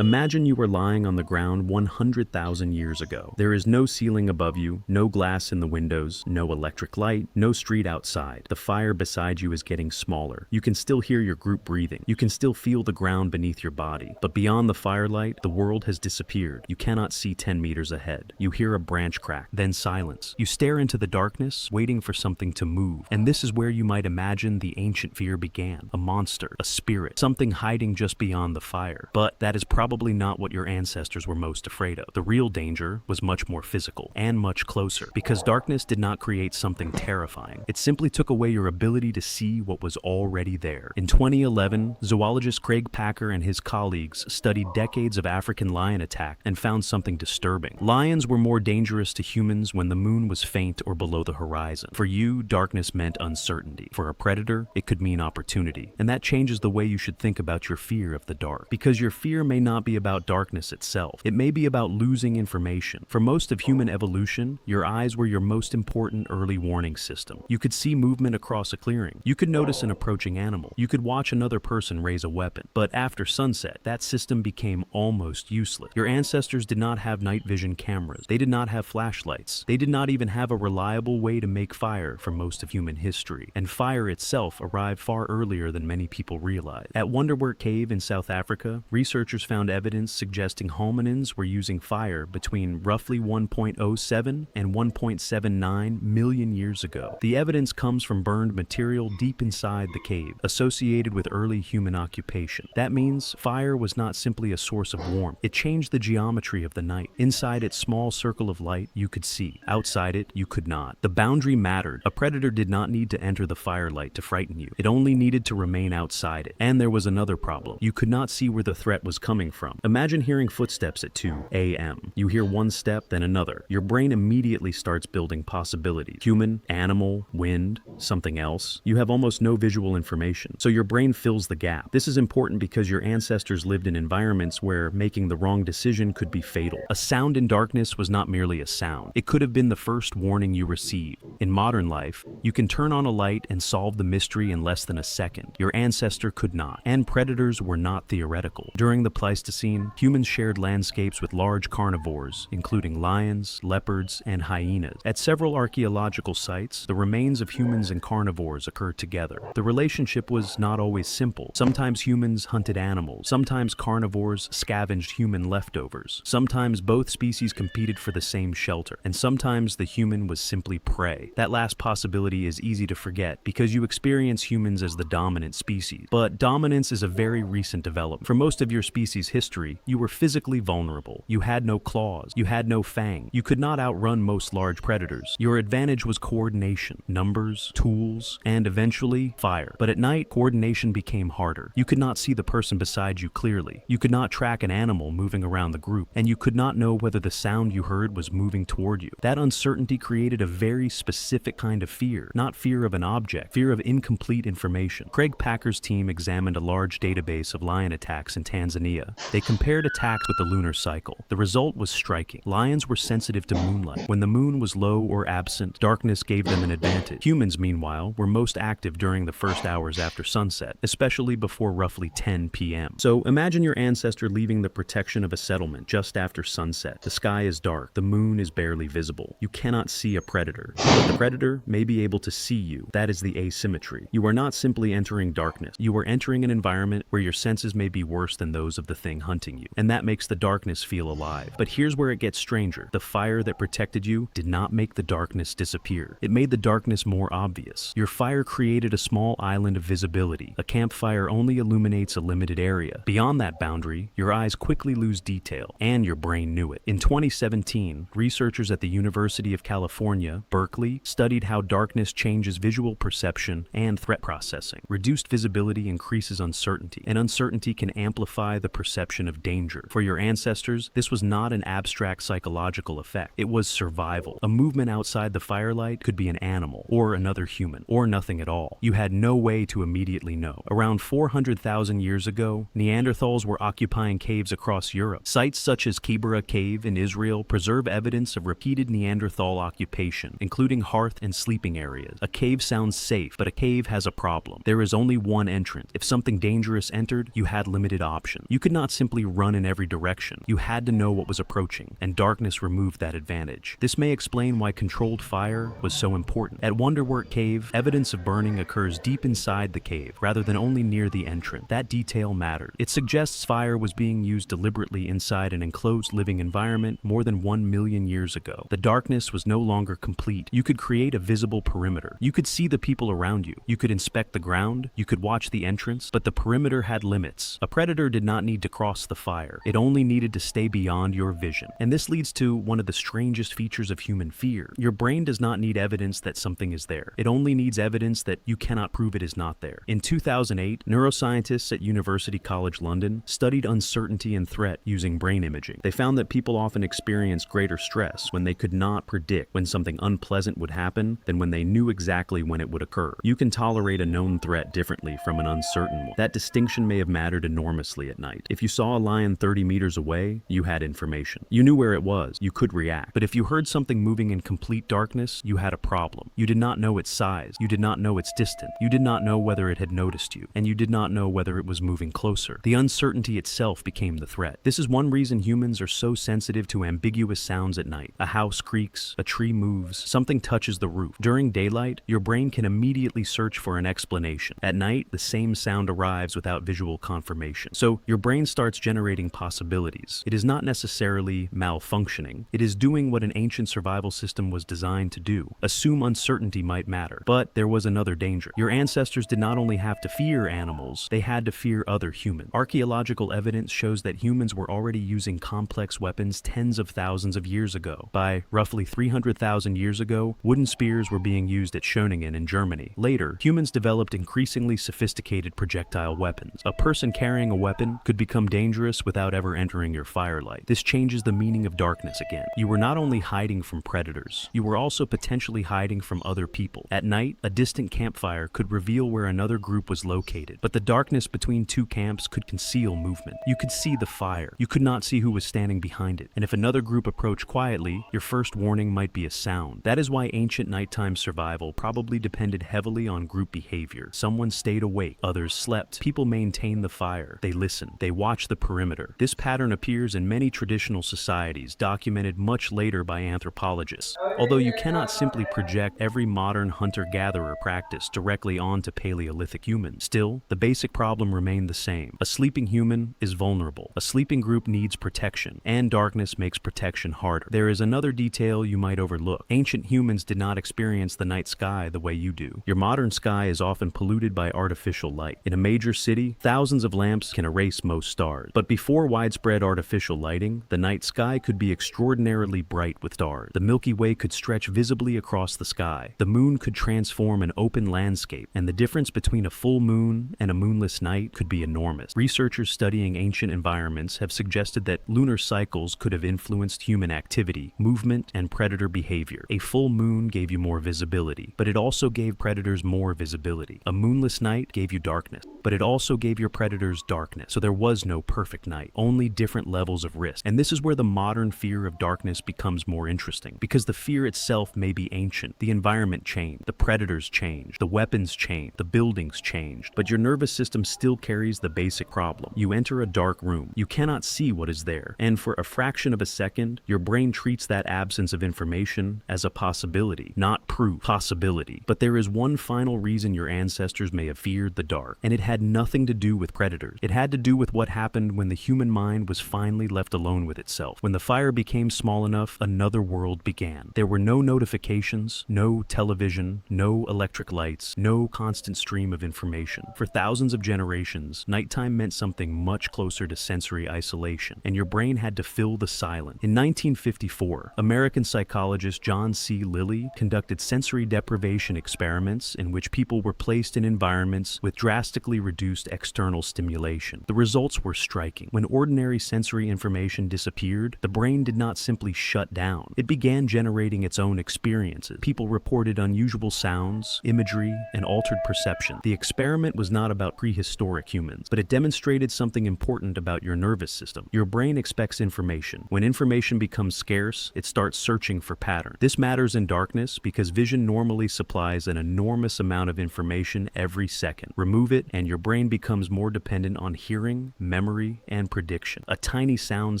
Imagine you were lying on the ground 100,000 years ago. There is no ceiling above you, no glass in the windows, no electric light, no street outside. The fire beside you is getting smaller. You can still hear your group breathing. You can still feel the ground beneath your body. But beyond the firelight, the world has disappeared. You cannot see 10 meters ahead. You hear a branch crack, then silence. You stare into the darkness, waiting for something to move. And this is where you might imagine the ancient fear began. A monster, a spirit, something hiding just beyond the fire. But that is probably not what your ancestors were most afraid of. The real danger was much more physical and much closer, because darkness did not create something terrifying. It simply took away your ability to see what was already there. In 2011, zoologist Craig Packer and his colleagues studied decades of African lion attack and found something disturbing. Lions were more dangerous to humans when the moon was faint or below the horizon. For you, darkness meant uncertainty. For a predator, it could mean opportunity. And that changes the way you should think about your fear of the dark. Because your fear may not be about darkness itself. It may be about losing information. For most of human evolution, your eyes were your most important early warning system. You could see movement across a clearing. You could notice an approaching animal. You could watch another person raise a weapon. But after sunset, that system became almost useless. Your ancestors did not have night vision cameras. They did not have flashlights. They did not even have a reliable way to make fire for most of human history. And fire itself arrived far earlier than many people realize. At Wonderwork Cave in South Africa, researchers found evidence suggesting hominins were using fire between roughly 1.07 and 1.79 million years ago. The evidence comes from burned material deep inside the cave, associated with early human occupation. That means fire was not simply a source of warmth. It changed the geometry of the night. Inside its small circle of light, you could see. Outside it, you could not. The boundary mattered. A predator did not need to enter the firelight to frighten you. It only needed to remain outside it. And there was another problem. You could not see where the threat was coming from. Imagine hearing footsteps at 2 a.m. You hear one step, then another. Your brain immediately starts building possibilities. Human, animal, wind, something else. You have almost no visual information, so your brain fills the gap. This is important because your ancestors lived in environments where making the wrong decision could be fatal. A sound in darkness was not merely a sound. It could have been the first warning you received. In modern life, you can turn on a light and solve the mystery in less than a second. Your ancestor could not, and predators were not theoretical. During the Pleistocene, humans shared landscapes with large carnivores, including lions, leopards, and hyenas. At several archaeological sites, the remains of humans and carnivores occurred together. The relationship was not always simple. Sometimes humans hunted animals. Sometimes carnivores scavenged human leftovers. Sometimes both species competed for the same shelter. And sometimes the human was simply prey. That last possibility is easy to forget because you experience humans as the dominant species. But dominance is a very recent development. For most of your species' history, you were physically vulnerable. You had no claws. You had no fang. You could not outrun most large predators. Your advantage was coordination, numbers, tools, and eventually fire. But at night, coordination became harder. You could not see the person beside you clearly. You could not track an animal moving around the group, and you could not know whether the sound you heard was moving toward you. That uncertainty created a very specific kind of fear, not fear of an object, fear of incomplete information. Craig Packer's team examined a large database of lion attacks in Tanzania. They compared attacks with the lunar cycle. The result was striking. Lions were sensitive to moonlight. When the moon was low or absent, darkness gave them an advantage. Humans, meanwhile, were most active during the first hours after sunset, especially before roughly 10 p.m. So imagine your ancestor leaving the protection of a settlement just after sunset. The sky is dark. The moon is barely visible. You cannot see a predator, but the predator may be able to see you. That is the asymmetry. You are not simply entering darkness. You are entering an environment where your senses may be worse than those of the thing hunting you, and that makes the darkness feel alive. But here's where it gets stranger. The fire that protected you did not make the darkness disappear. It made the darkness more obvious. Your fire created a small island of visibility. A campfire only illuminates a limited area. Beyond that boundary, your eyes quickly lose detail, and your brain knew it. In 2017, researchers at the University of California, Berkeley, studied how darkness changes visual perception and threat processing. Reduced visibility increases uncertainty, and uncertainty can amplify the perception of danger. For your ancestors, this was not an abstract psychological effect. It was survival. A movement outside the firelight could be an animal, or another human, or nothing at all. You had no way to immediately know. Around 400,000 years ago, Neanderthals were occupying caves across Europe. Sites such as Kibera Cave in Israel preserve evidence of repeated Neanderthal occupation, including hearth and sleeping areas. A cave sounds safe, but a cave has a problem. There is only one entrance. If something dangerous entered, you had limited options. You could not not simply run in every direction. You had to know what was approaching, and darkness removed that advantage. This may explain why controlled fire was so important. At Wonderwork Cave, evidence of burning occurs deep inside the cave, rather than only near the entrance. That detail mattered. It suggests fire was being used deliberately inside an enclosed living environment more than 1 million years ago. The darkness was no longer complete. You could create a visible perimeter. You could see the people around you. You could inspect the ground. You could watch the entrance, but the perimeter had limits. A predator did not need to cross the fire. It only needed to stay beyond your vision. And this leads to one of the strangest features of human fear. Your brain does not need evidence that something is there. It only needs evidence that you cannot prove it is not there. In 2008, neuroscientists at University College London studied uncertainty and threat using brain imaging. They found that people often experience greater stress when they could not predict when something unpleasant would happen than when they knew exactly when it would occur. You can tolerate a known threat differently from an uncertain one. That distinction may have mattered enormously at night. If you saw a lion 30 meters away, you had information. You knew where it was. You could react. But if you heard something moving in complete darkness, you had a problem. You did not know its size. You did not know its distance. You did not know whether it had noticed you. And you did not know whether it was moving closer. The uncertainty itself became the threat. This is one reason humans are so sensitive to ambiguous sounds at night. A house creaks, a tree moves, something touches the roof. During daylight, your brain can immediately search for an explanation. At night, the same sound arrives without visual confirmation. So your brain starts generating possibilities. It is not necessarily malfunctioning. It is doing what an ancient survival system was designed to do. Assume uncertainty might matter. But there was another danger. Your ancestors did not only have to fear animals, they had to fear other humans. Archaeological evidence shows that humans were already using complex weapons tens of thousands of years ago. By roughly 300,000 years ago, wooden spears were being used at Schöningen in Germany. Later, humans developed increasingly sophisticated projectile weapons. A person carrying a weapon could become dangerous without ever entering your firelight. This changes the meaning of darkness again. You were not only hiding from predators, you were also potentially hiding from other people. At night, a distant campfire could reveal where another group was located, but the darkness between two camps could conceal movement. You could see the fire. You could not see who was standing behind it. And if another group approached quietly, your first warning might be a sound. That is why ancient nighttime survival probably depended heavily on group behavior. Someone stayed awake, others slept. People maintained the fire. They listened. They watched the perimeter. This pattern appears in many traditional societies, documented much later by anthropologists. Although you cannot simply project every modern hunter-gatherer practice directly onto Paleolithic humans, still, the basic problem remained the same. A sleeping human is vulnerable. A sleeping group needs protection, and darkness makes protection harder. There is another detail you might overlook. Ancient humans did not experience the night sky the way you do. Your modern sky is often polluted by artificial light. In a major city, thousands of lamps can erase most stars. But before widespread artificial lighting, the night sky could be extraordinarily bright with stars. The Milky Way could stretch visibly across the sky. The moon could transform an open landscape, and the difference between a full moon and a moonless night could be enormous. Researchers studying ancient environments have suggested that lunar cycles could have influenced human activity, movement, and predator behavior. A full moon gave you more visibility, but it also gave predators more visibility. A moonless night gave you darkness, but it also gave your predators darkness. So there was no perfect night, only different levels of risk. And this is where the modern fear of darkness becomes more interesting, because the fear itself may be ancient. The environment changed, the predators changed, the weapons changed, the buildings changed, but your nervous system still carries the basic problem. You enter a dark room. You cannot see what is there, and for a fraction of a second, your brain treats that absence of information as a possibility, not proof. Possibility. But there is one final reason your ancestors may have feared the dark, and it had nothing to do with predators. It had to do with what happened when the human mind was finally left alone with itself. When the fire became small enough, another world began. There were no notifications, no television, no electric lights, no constant stream of information. For thousands of generations, nighttime meant something much closer to sensory isolation, and your brain had to fill the silence. In 1954, American psychologist John C. Lilly conducted sensory deprivation experiments in which people were placed in environments with drastically reduced external stimulation. The results were striking. When ordinary sensory information disappeared, the brain did not simply shut down. It began generating its own experiences. People reported unusual sounds, imagery, and altered perception. The experiment was not about prehistoric humans, but it demonstrated something important about your nervous system. Your brain expects information. When information becomes scarce, it starts searching for patterns. This matters in darkness because vision normally supplies an enormous amount of information every second. Remove it, and your brain becomes more dependent on hearing, memory, and prediction. A tiny sound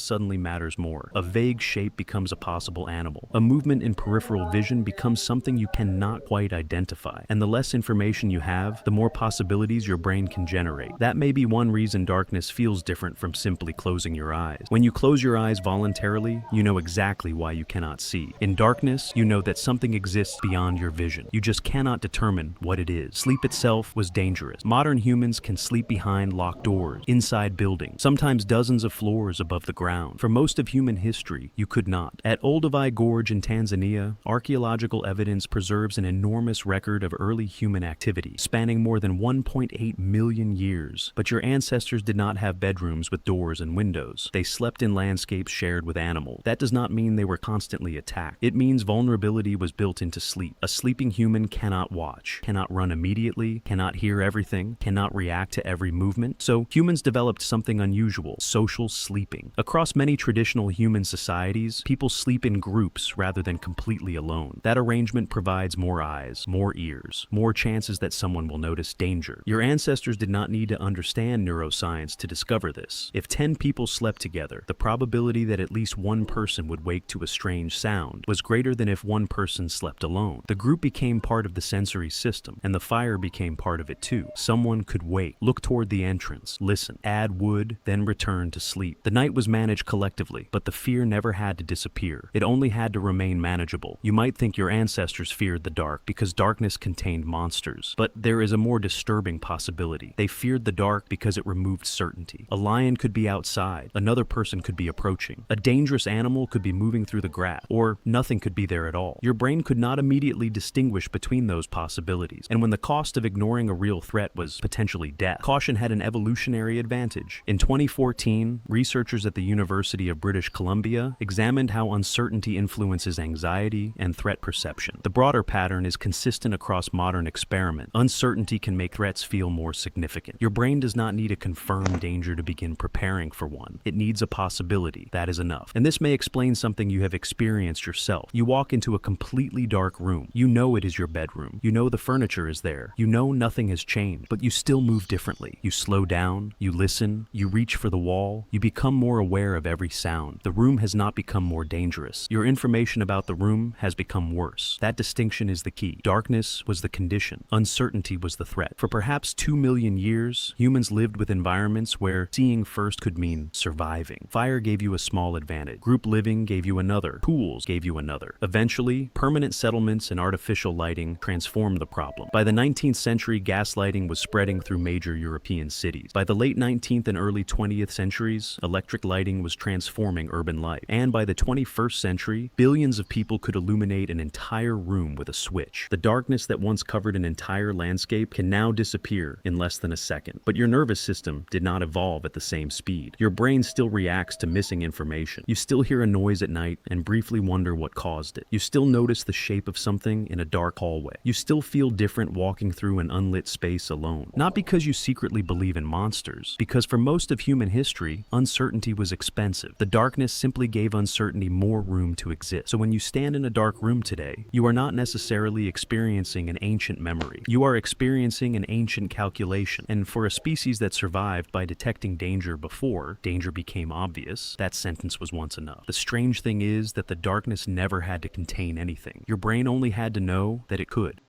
suddenly matters more. A vague shape becomes a possible animal. A movement in peripheral vision becomes something you cannot quite identify. And the less information you have, the more possibilities your brain can generate. That may be one reason darkness feels different from simply closing your eyes. When you close your eyes voluntarily, you know exactly why you cannot see. In darkness, you know that something exists beyond your vision. You just cannot determine what it is. Sleep itself was dangerous. Modern humans can sleep behind locked doors, inside buildings, sometimes dozens of floors above the ground. For most of human history, you could not. At Olduvai Gorge in Tanzania, archaeological evidence preserves an enormous record of early human activity, spanning more than 1.8 million years. But your ancestors did not have bedrooms with doors and windows. They slept in landscapes shared with animals. That does not mean they were constantly attacked. It means vulnerability was built into sleep. A sleeping human cannot watch, cannot run immediately, cannot hear everything, cannot react to every movement. So humans developed something unusual: social sleeping. Across many traditional human societies, people sleep in groups rather than completely alone. That arrangement provides more eyes, more ears, more chances that someone will notice danger. Your ancestors did not need to understand neuroscience to discover this. If 10 people slept together, the probability that at least one person would wake to a strange sound was greater than if one person slept alone. The group became part of the sensory system, and the fire became part of it too. Someone could wait, look toward the entrance, listen, add wood, then return to sleep. The night was managed collectively, but the fear never had to disappear. It only had to remain manageable. You might think your ancestors feared the dark because darkness contained monsters, but there is a more disturbing possibility. They feared the dark because it removed certainty. A lion could be outside, another person could be approaching. A dangerous animal could be moving through the grass, or nothing could be there at all. Your brain could not immediately distinguish between those possibilities, and when the cost of ignoring a real threat was potentially death, caution had an evolutionary advantage. In 2014, researchers at the University of British Columbia examined how uncertainty influences anxiety and threat perception. The broader pattern is consistent across modern experiments. Uncertainty can make threats feel more significant. Your brain does not need a confirmed danger to begin preparing for one. It needs a possibility. That is enough. And this may explain something you have experienced yourself. You walk into a completely dark room. You know it is your bedroom. You know the furniture is there. You know nothing has changed, but you still move differently. You slow down, you listen, you reach for the wall, you become more aware of every sound. The room has not become more dangerous. Your information about the room has become worse. That distinction is the key. Darkness was the condition. Uncertainty was the threat. For perhaps 2 million years, humans lived with environments where seeing first could mean surviving. Fire gave you a small advantage. Group living gave you another. Tools gave you another. Eventually, permanent settlements and artificial lighting transformed the problem. By the 19th century, gaslighting was spreading through major European cities. By the late 19th and early 20th centuries, electric lighting was transforming urban life. And by the 21st century, billions of people could illuminate an entire room with a switch. The darkness that once covered an entire landscape can now disappear in less than a second. But your nervous system did not evolve at the same speed. Your brain still reacts to missing information. You still hear a noise at night and briefly wonder what caused it. You still notice the shape of something in a dark hallway. You still feel different walking through an unlit space alone. Not because you secretly believe in monsters, because for most of human history, uncertainty was expensive. The darkness simply gave uncertainty more room to exist. So when you stand in a dark room today, you are not necessarily experiencing an ancient memory. You are experiencing an ancient calculation. And for a species that survived by detecting danger before danger became obvious, that sentence was once enough. The strange thing is that the darkness never had to contain anything. Your brain only had to know that it could.